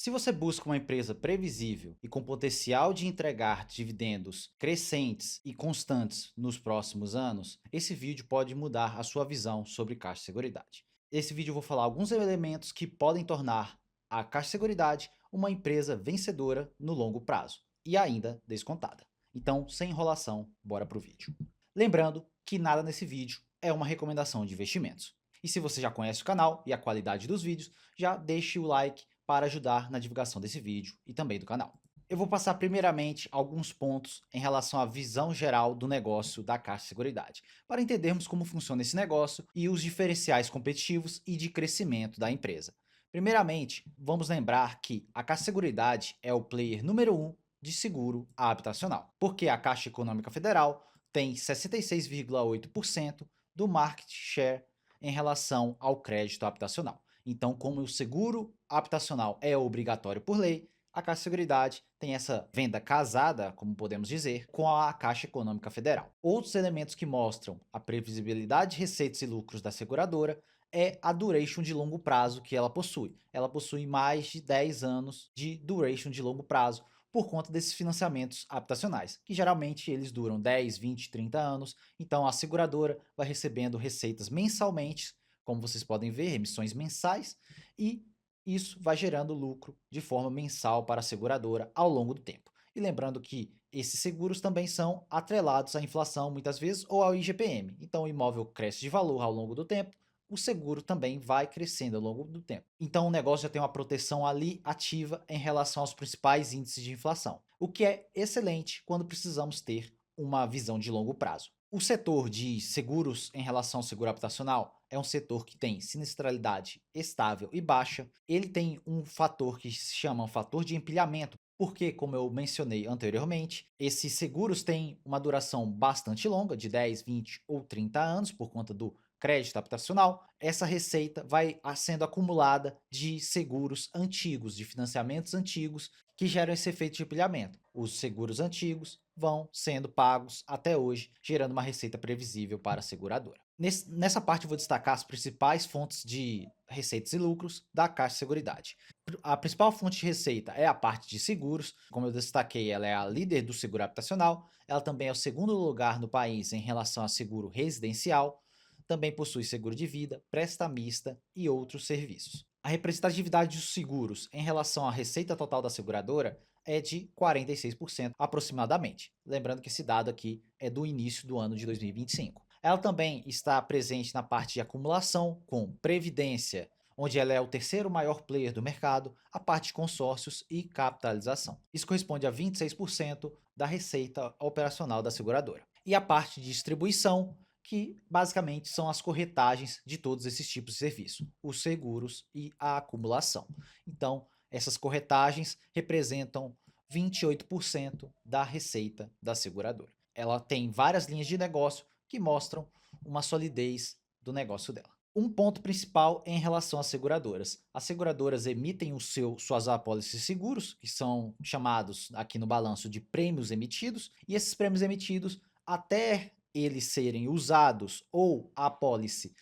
Se você busca uma empresa previsível e com potencial de entregar dividendos crescentes e constantes nos próximos anos, esse vídeo pode mudar a sua visão sobre Caixa Seguridade. Nesse vídeo eu vou falar alguns elementos que podem tornar a Caixa Seguridade uma empresa vencedora no longo prazo e ainda descontada. Então, sem enrolação, bora pro vídeo. Lembrando que nada nesse vídeo é uma recomendação de investimentos. E se você já conhece o canal e a qualidade dos vídeos, já deixe o like para ajudar na divulgação desse vídeo e também do canal. Eu vou passar primeiramente alguns pontos em relação à visão geral do negócio da Caixa Seguridade, para entendermos como funciona esse negócio e os diferenciais competitivos e de crescimento da empresa. Primeiramente, vamos lembrar que a Caixa Seguridade é o player número 1 de seguro habitacional, porque a Caixa Econômica Federal tem 66,8% do market share em relação ao crédito habitacional. Então, como o seguro habitacional é obrigatório por lei, a Caixa Seguridade tem essa venda casada, como podemos dizer, com a Caixa Econômica Federal. Outros elementos que mostram a previsibilidade de receitas e lucros da seguradora é a duration de longo prazo que ela possui. Ela possui mais de 10 anos de duration de longo prazo por conta desses financiamentos habitacionais, que geralmente eles duram 10, 20, 30 anos. Então a seguradora vai recebendo receitas mensalmente, como vocês podem ver, remissões mensais, e isso vai gerando lucro de forma mensal para a seguradora ao longo do tempo. E lembrando que esses seguros também são atrelados à inflação muitas vezes ou ao IGPM. Então o imóvel cresce de valor ao longo do tempo, o seguro também vai crescendo ao longo do tempo. Então o negócio já tem uma proteção ali ativa em relação aos principais índices de inflação, o que é excelente quando precisamos ter uma visão de longo prazo. O setor de seguros em relação ao seguro habitacional é um setor que tem sinistralidade estável e baixa. Ele tem um fator que se chama um fator de empilhamento, porque, como eu mencionei anteriormente, esses seguros têm uma duração bastante longa, de 10, 20 ou 30 anos, por conta do crédito habitacional. Essa receita vai sendo acumulada de seguros antigos, de financiamentos antigos, que geram esse efeito de empilhamento. Os seguros antigos vão sendo pagos até hoje, gerando uma receita previsível para a seguradora. Nessa parte eu vou destacar as principais fontes de receitas e lucros da Caixa Seguridade. A principal fonte de receita é a parte de seguros, como eu destaquei, ela é a líder do seguro habitacional, ela também é o segundo lugar no país em relação a seguro residencial, também possui seguro de vida, prestamista e outros serviços. A representatividade dos seguros em relação à receita total da seguradora é de 46% aproximadamente. Lembrando que esse dado aqui é do início do ano de 2025. Ela também está presente na parte de acumulação, com previdência, onde ela é o terceiro maior player do mercado, a parte de consórcios e capitalização. Isso corresponde a 26% da receita operacional da seguradora. E a parte de distribuição, que basicamente são as corretagens de todos esses tipos de serviço, os seguros e a acumulação. Então, essas corretagens representam 28% da receita da seguradora. Ela tem várias linhas de negócio que mostram uma solidez do negócio dela. Um ponto principal é em relação às seguradoras. As seguradoras emitem suas apólices seguros, que são chamados aqui no balanço de prêmios emitidos, e esses prêmios emitidos, até eles serem usados ou a apólice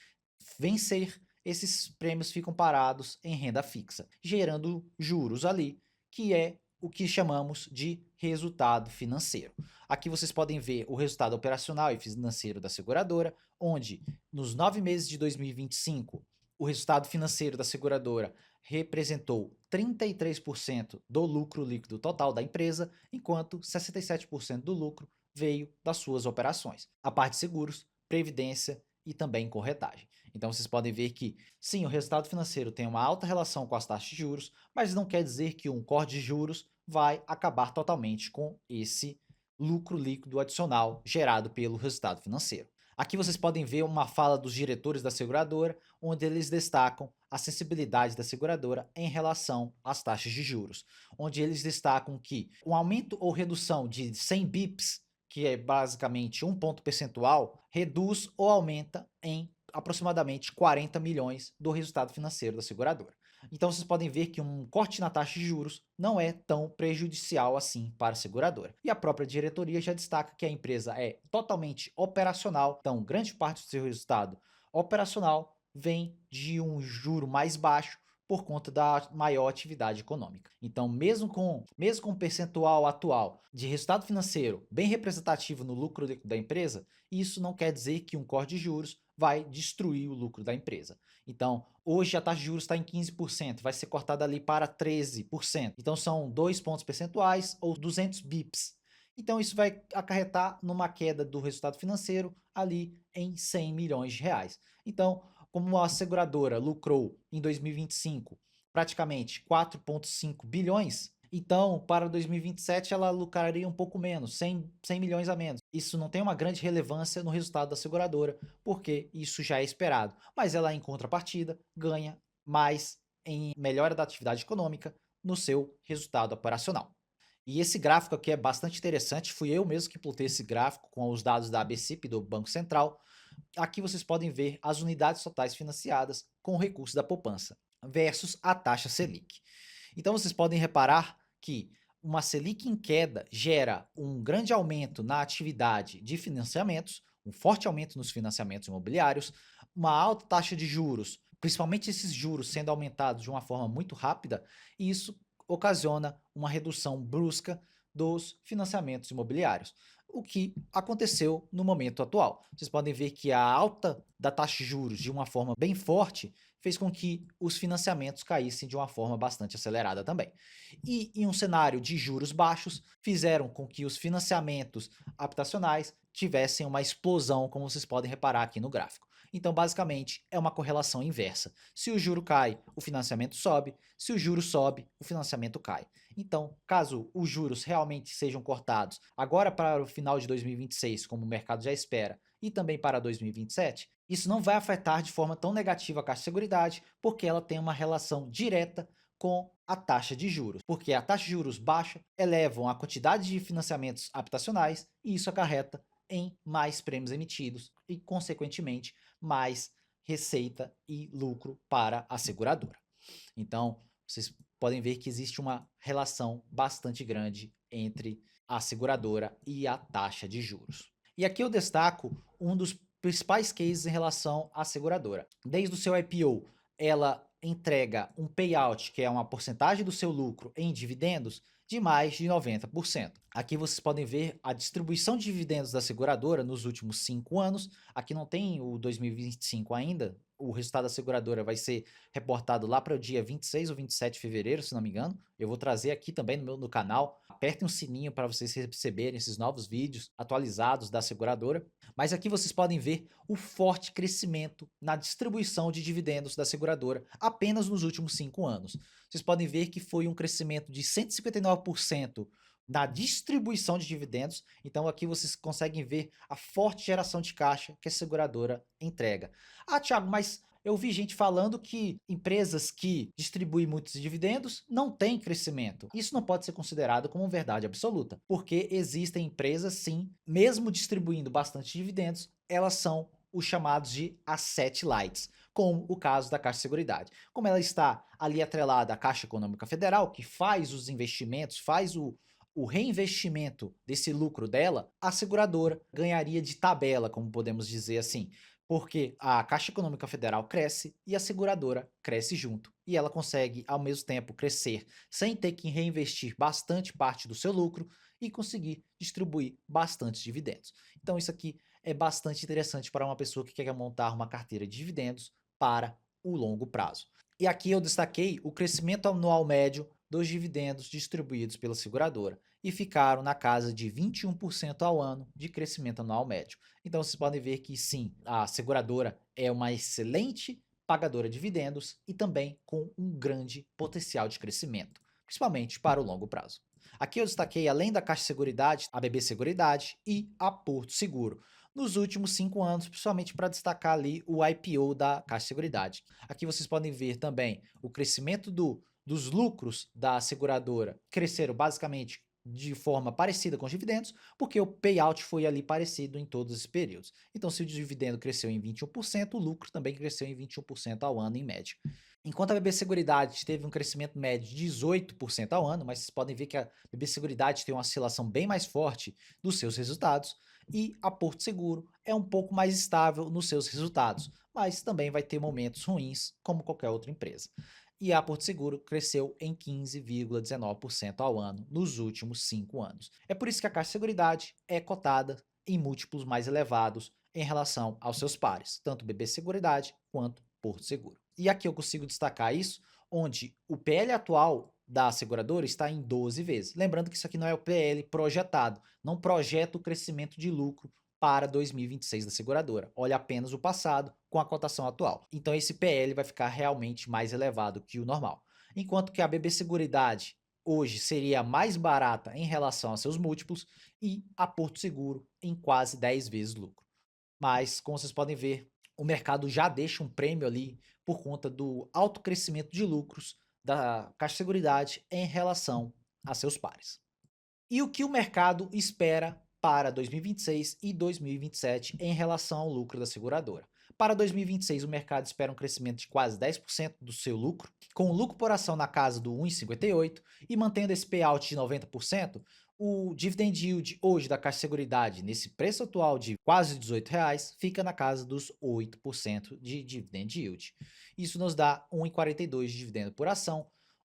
vencer, esses prêmios ficam parados em renda fixa, gerando juros ali, que é o que chamamos de resultado financeiro. Aqui vocês podem ver o resultado operacional e financeiro da seguradora, onde nos 9 meses de 2025, o resultado financeiro da seguradora representou 33% do lucro líquido total da empresa, enquanto 67% do lucro veio das suas operações, a parte de seguros, previdência e também corretagem. Então vocês podem ver que, sim, o resultado financeiro tem uma alta relação com as taxas de juros, mas não quer dizer que um corte de juros vai acabar totalmente com esse lucro líquido adicional gerado pelo resultado financeiro. Aqui vocês podem ver uma fala dos diretores da seguradora, onde eles destacam a sensibilidade da seguradora em relação às taxas de juros, onde eles destacam que um aumento ou redução de 100 bips, que é basicamente um ponto percentual, reduz ou aumenta em aproximadamente 40 milhões do resultado financeiro da seguradora. Então vocês podem ver que um corte na taxa de juros não é tão prejudicial assim para a seguradora. E a própria diretoria já destaca que a empresa é totalmente operacional, então grande parte do seu resultado operacional vem de um juro mais baixo por conta da maior atividade econômica. Então, mesmo com o percentual atual de resultado financeiro bem representativo no lucro da empresa, isso não quer dizer que um corte de juros vai destruir o lucro da empresa. Então, hoje a taxa de juros está em 15%, vai ser cortada ali para 13%. Então, são 2 pontos percentuais ou 200 bips. Então, isso vai acarretar numa queda do resultado financeiro ali em 100 milhões de reais. Então, como a seguradora lucrou em 2025 praticamente 4,5 bilhões, então para 2027 ela lucraria um pouco menos, 100 milhões a menos. Isso não tem uma grande relevância no resultado da seguradora, porque isso já é esperado, mas ela em contrapartida ganha mais em melhora da atividade econômica no seu resultado operacional. E esse gráfico aqui é bastante interessante, fui eu mesmo que plotei esse gráfico com os dados da ABCIP, do Banco Central. Aqui vocês podem ver as unidades totais financiadas com o recurso da poupança versus a taxa Selic. Então vocês podem reparar que uma Selic em queda gera um grande aumento na atividade de financiamentos, um forte aumento nos financiamentos imobiliários, uma alta taxa de juros, principalmente esses juros sendo aumentados de uma forma muito rápida, e isso ocasiona uma redução brusca dos financiamentos imobiliários, o que aconteceu no momento atual. Vocês podem ver que a alta da taxa de juros de uma forma bem forte fez com que os financiamentos caíssem de uma forma bastante acelerada também. E em um cenário de juros baixos, fizeram com que os financiamentos habitacionais tivessem uma explosão, como vocês podem reparar aqui no gráfico. Então, basicamente, é uma correlação inversa. Se o juro cai, o financiamento sobe. Se o juro sobe, o financiamento cai. Então, caso os juros realmente sejam cortados agora para o final de 2026, como o mercado já espera, e também para 2027, isso não vai afetar de forma tão negativa a Caixa de Seguridade, porque ela tem uma relação direta com a taxa de juros, porque a taxa de juros baixa eleva a quantidade de financiamentos habitacionais e isso acarreta em mais prêmios emitidos e, consequentemente, mais receita e lucro para a seguradora. Então, vocês podem ver que existe uma relação bastante grande entre a seguradora e a taxa de juros. E aqui eu destaco um dos principais cases em relação à seguradora. Desde o seu IPO, ela entrega um payout, que é uma porcentagem do seu lucro em dividendos, de mais de 90%. Aqui vocês podem ver a distribuição de dividendos da seguradora nos últimos 5 anos. Aqui não tem o 2025 ainda, o resultado da seguradora vai ser reportado lá para o dia 26 ou 27 de fevereiro, se não me engano. Eu vou trazer aqui também no canal. Apertem o sininho para vocês receberem esses novos vídeos atualizados da seguradora. Mas aqui vocês podem ver o forte crescimento na distribuição de dividendos da seguradora apenas nos últimos 5 anos. Vocês podem ver que foi um crescimento de 159% na distribuição de dividendos. Então aqui vocês conseguem ver a forte geração de caixa que a seguradora entrega. Ah, Thiago, mas eu vi gente falando que empresas que distribuem muitos dividendos não têm crescimento. Isso não pode ser considerado como verdade absoluta, porque existem empresas, sim, mesmo distribuindo bastante dividendos, elas são os chamados de asset lights, como o caso da Caixa de Seguridade. Como ela está ali atrelada à Caixa Econômica Federal, que faz os investimentos, faz o reinvestimento desse lucro dela, a seguradora ganharia de tabela, como podemos dizer assim, porque a Caixa Econômica Federal cresce e a seguradora cresce junto. E ela consegue, ao mesmo tempo, crescer sem ter que reinvestir bastante parte do seu lucro e conseguir distribuir bastante dividendos. Então, isso aqui é bastante interessante para uma pessoa que quer montar uma carteira de dividendos para o longo prazo. E aqui eu destaquei o crescimento anual médio dos dividendos distribuídos pela seguradora e ficaram na casa de 21% ao ano de crescimento anual médio. Então vocês podem ver que sim, a seguradora é uma excelente pagadora de dividendos e também com um grande potencial de crescimento, principalmente para o longo prazo. Aqui eu destaquei, além da Caixa Seguridade, a BB Seguridade e a Porto Seguro nos últimos 5 anos, principalmente para destacar ali o IPO da Caixa Seguridade. Aqui vocês podem ver também o crescimento dos lucros da seguradora, cresceram basicamente de forma parecida com os dividendos, porque o payout foi ali parecido em todos os períodos. Então, se o dividendo cresceu em 21%, o lucro também cresceu em 21% ao ano, em média. Enquanto a BB Seguridade teve um crescimento médio de 18% ao ano, mas vocês podem ver que a BB Seguridade tem uma oscilação bem mais forte dos seus resultados, e a Porto Seguro é um pouco mais estável nos seus resultados, mas também vai ter momentos ruins, como qualquer outra empresa. e a Porto Seguro cresceu em 15,19% ao ano nos últimos 5 anos. É por isso que a Caixa de Seguridade é cotada em múltiplos mais elevados em relação aos seus pares, tanto BB Seguridade quanto Porto Seguro. E aqui eu consigo destacar isso, onde o PL atual da seguradora está em 12 vezes. Lembrando que isso aqui não é o PL projetado, não projeta o crescimento de lucro para 2026 da seguradora. Olha apenas o passado com a cotação atual. Então esse PL vai ficar realmente mais elevado que o normal. Enquanto que a BB Seguridade hoje seria mais barata em relação a seus múltiplos e a Porto Seguro em quase 10 vezes lucro. Mas, como vocês podem ver, o mercado já deixa um prêmio ali por conta do alto crescimento de lucros da Caixa de Seguridade em relação a seus pares. E o que o mercado espera para 2026 e 2027 em relação ao lucro da seguradora? Para 2026, o mercado espera um crescimento de quase 10% do seu lucro, com o lucro por ação na casa do 1,58 e mantendo esse payout de 90%, o dividend yield hoje da Caixa de Seguridade, nesse preço atual de quase R$ 18, fica na casa dos 8% de dividend yield. Isso nos dá 1,42 de dividendo por ação,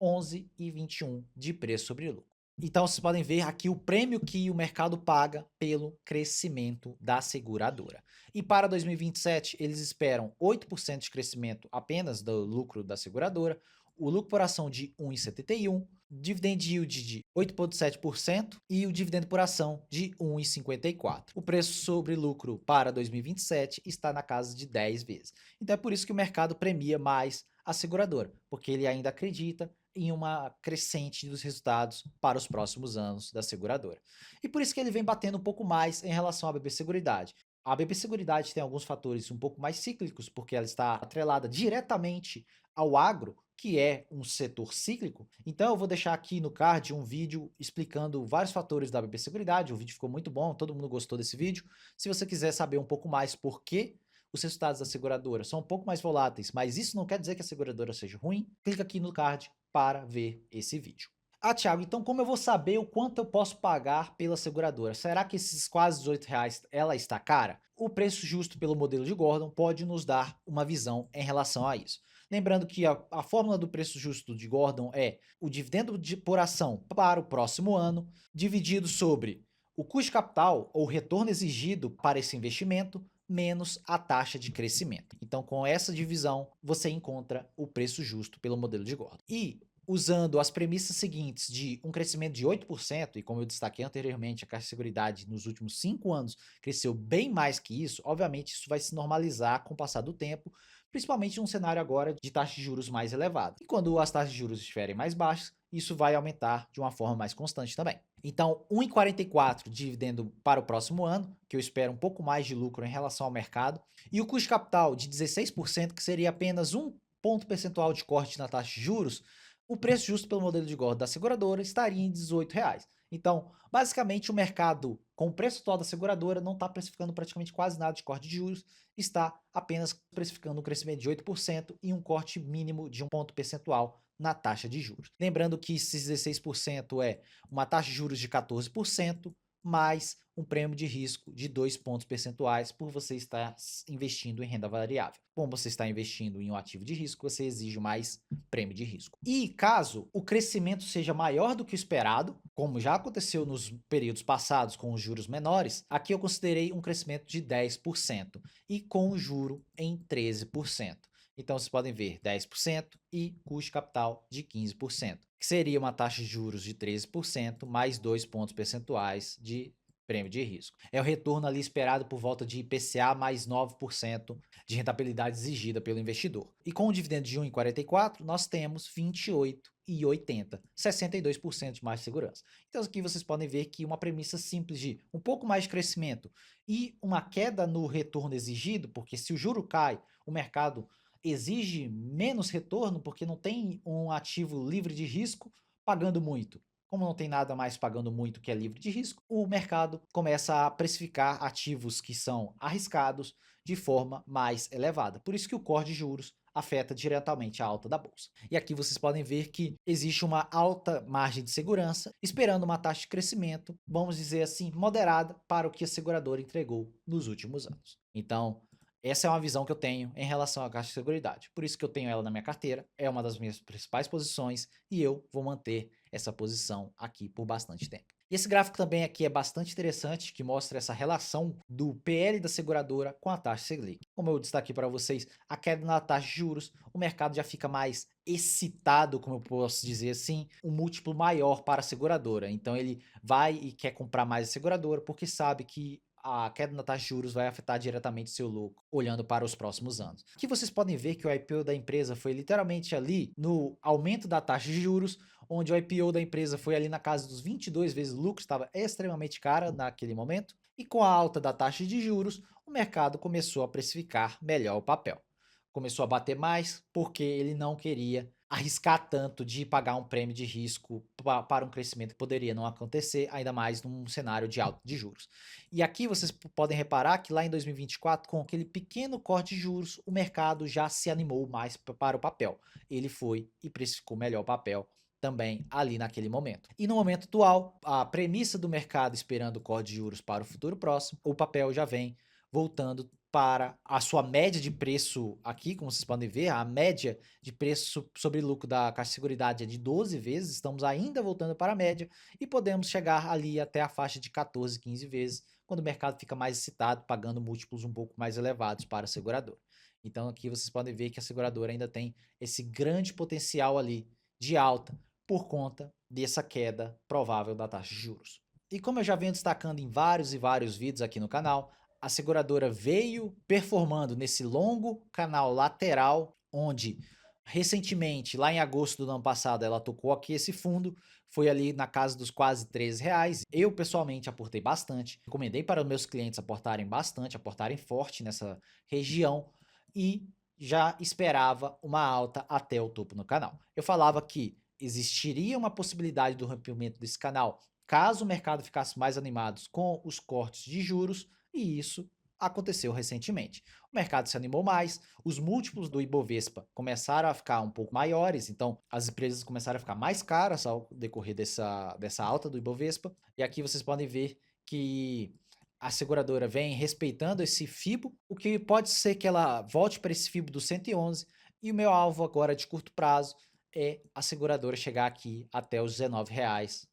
11,21 de preço sobre lucro. Então, vocês podem ver aqui o prêmio que o mercado paga pelo crescimento da seguradora. E para 2027, eles esperam 8% de crescimento apenas do lucro da seguradora, o lucro por ação de 1,71, dividend yield de 8,7% e o dividendo por ação de 1,54. O preço sobre lucro para 2027 está na casa de 10 vezes. Então é por isso que o mercado premia mais a seguradora, porque ele ainda acredita em uma crescente dos resultados para os próximos anos da seguradora. E por isso que ele vem batendo um pouco mais em relação à BB Seguridade. A BB Seguridade tem alguns fatores um pouco mais cíclicos, porque ela está atrelada diretamente ao agro, que é um setor cíclico. Então eu vou deixar aqui no card um vídeo explicando vários fatores da BB Seguridade. O vídeo ficou muito bom, todo mundo gostou desse vídeo. Se você quiser saber um pouco mais por que os resultados da seguradora são um pouco mais voláteis, mas isso não quer dizer que a seguradora seja ruim, clica aqui no card para ver esse vídeo. Ah, Thiago, então como eu vou saber o quanto eu posso pagar pela seguradora? Será que esses quase R$ 18 ela está cara? O preço justo pelo modelo de Gordon pode nos dar uma visão em relação a isso. Lembrando que a fórmula do preço justo de Gordon é o dividendo por ação para o próximo ano, dividido sobre o custo de capital ou retorno exigido para esse investimento, menos a taxa de crescimento. Então, com essa divisão, você encontra o preço justo pelo modelo de Gordon. E usando as premissas seguintes de um crescimento de 8%, e como eu destaquei anteriormente, a Caixa de Seguridade nos últimos 5 anos cresceu bem mais que isso, obviamente isso vai se normalizar com o passar do tempo, principalmente num cenário agora de taxa de juros mais elevada. E quando as taxas de juros estiverem mais baixas, isso vai aumentar de uma forma mais constante também. Então, 1,44 de dividendo para o próximo ano, que eu espero um pouco mais de lucro em relação ao mercado, e o custo de capital de 16%, que seria apenas um ponto percentual de corte na taxa de juros, o preço justo pelo modelo de Gordon da seguradora estaria em R$ 18. Então, basicamente, o mercado, com o preço atual da seguradora, não está precificando praticamente quase nada de corte de juros, está apenas precificando um crescimento de 8% e um corte mínimo de um ponto percentual na taxa de juros. Lembrando que esses 16% é uma taxa de juros de 14%, mais um prêmio de risco de 2 pontos percentuais por você estar investindo em renda variável. Como você está investindo em um ativo de risco, você exige mais prêmio de risco. E caso o crescimento seja maior do que o esperado, como já aconteceu nos períodos passados com os juros menores, aqui eu considerei um crescimento de 10% e com o juro em 13%. Então, vocês podem ver 10% e custo de capital de 15%, que seria uma taxa de juros de 13% mais 2 pontos percentuais de prêmio de risco. É o retorno ali esperado por volta de IPCA mais 9% de rentabilidade exigida pelo investidor. E com o dividendo de 1,44, nós temos 28,80, 62% de mais segurança. Então aqui vocês podem ver que uma premissa simples de um pouco mais de crescimento e uma queda no retorno exigido, porque se o juro cai, o mercado exige menos retorno porque não tem um ativo livre de risco pagando muito. Como não tem nada mais pagando muito que é livre de risco, o mercado começa a precificar ativos que são arriscados de forma mais elevada. Por isso que o corte de juros afeta diretamente a alta da bolsa. E aqui vocês podem ver que existe uma alta margem de segurança, esperando uma taxa de crescimento, vamos dizer assim, moderada para o que a seguradora entregou nos últimos anos. Então, Essa é uma visão que eu tenho em relação à Caixa de Seguridade. Por isso que eu tenho ela na minha carteira, é uma das minhas principais posições e eu vou manter essa posição aqui por bastante tempo. E esse gráfico também aqui é bastante interessante, que mostra essa relação do PL da seguradora com a taxa Selic. Como eu destaquei para vocês, a queda na taxa de juros, o mercado já fica mais excitado, como eu posso dizer assim, um múltiplo maior para a seguradora. Então ele vai e quer comprar mais a seguradora porque sabe que a queda na taxa de juros vai afetar diretamente seu lucro, olhando para os próximos anos. Aqui vocês podem ver que o IPO da empresa foi literalmente ali no aumento da taxa de juros, onde o IPO da empresa foi ali na casa dos 22 vezes o lucro, estava extremamente cara naquele momento, e com a alta da taxa de juros, o mercado começou a precificar melhor o papel. Começou a bater mais porque ele não queria arriscar tanto de pagar um prêmio de risco para um crescimento que poderia não acontecer, ainda mais num cenário de alta de juros. E aqui vocês podem reparar que lá em 2024, com aquele pequeno corte de juros, o mercado já se animou mais para o papel. Ele foi e precificou melhor o papel também ali naquele momento. E no momento atual, a premissa do mercado esperando o corte de juros para o futuro próximo, o papel já vem voltando para a sua média de preço aqui, como vocês podem ver, a média de preço sobre lucro da Caixa de Seguridade é de 12 vezes, estamos ainda voltando para a média e podemos chegar ali até a faixa de 14, 15 vezes, quando o mercado fica mais excitado, pagando múltiplos um pouco mais elevados para a seguradora. Então aqui vocês podem ver que a seguradora ainda tem esse grande potencial ali de alta por conta dessa queda provável da taxa de juros. E como eu já venho destacando em vários e vários vídeos aqui no canal, a seguradora veio performando nesse longo canal lateral, onde recentemente, lá em agosto do ano passado, ela tocou aqui esse fundo, foi ali na casa dos quase R$ 13. Eu pessoalmente aportei bastante, recomendei para os meus clientes aportarem bastante, aportarem forte nessa região e já esperava uma alta até o topo no canal. Eu falava que existiria uma possibilidade do rompimento desse canal caso o mercado ficasse mais animado com os cortes de juros, e isso aconteceu recentemente. O mercado se animou mais, os múltiplos do Ibovespa começaram a ficar um pouco maiores, então as empresas começaram a ficar mais caras ao decorrer dessa alta do Ibovespa, e aqui vocês podem ver que a seguradora vem respeitando esse FIBO, o que pode ser que ela volte para esse FIBO do 111, e o meu alvo agora de curto prazo é a seguradora chegar aqui até os R$ 19,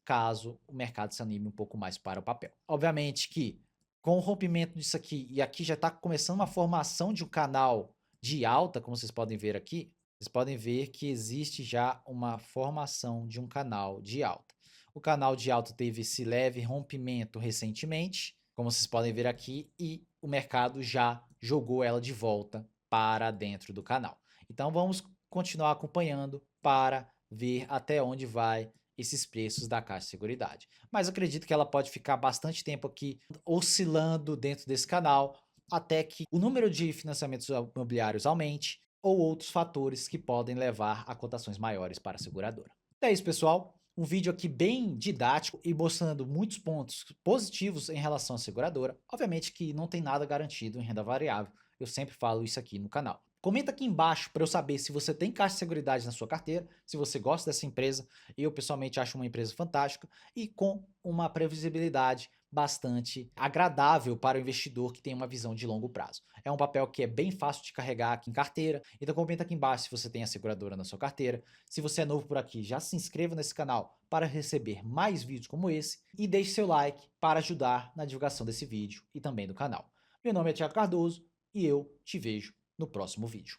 caso o mercado se anime um pouco mais para o papel. Obviamente que com o rompimento disso aqui, e aqui já está começando uma formação de um canal de alta, como vocês podem ver aqui, vocês podem ver que existe já uma formação de um canal de alta. O canal de alta teve esse leve rompimento recentemente, como vocês podem ver aqui, e o mercado já jogou ela de volta para dentro do canal. Então vamos continuar acompanhando para ver até onde vai esses preços da Caixa de Seguridade. Mas acredito que ela pode ficar bastante tempo aqui oscilando dentro desse canal até que o número de financiamentos imobiliários aumente ou outros fatores que podem levar a cotações maiores para a seguradora. É isso, pessoal. Um vídeo aqui bem didático e mostrando muitos pontos positivos em relação à seguradora. Obviamente que não tem nada garantido em renda variável. Eu sempre falo isso aqui no canal. Comenta aqui embaixo para eu saber se você tem Caixa de Seguridade na sua carteira, se você gosta dessa empresa. Eu pessoalmente acho uma empresa fantástica e com uma previsibilidade bastante agradável para o investidor que tem uma visão de longo prazo. É um papel que é bem fácil de carregar aqui em carteira, então comenta aqui embaixo se você tem a seguradora na sua carteira. Se você é novo por aqui, já se inscreva nesse canal para receber mais vídeos como esse e deixe seu like para ajudar na divulgação desse vídeo e também do canal. Meu nome é Thiago Cardoso e eu te vejo no próximo vídeo.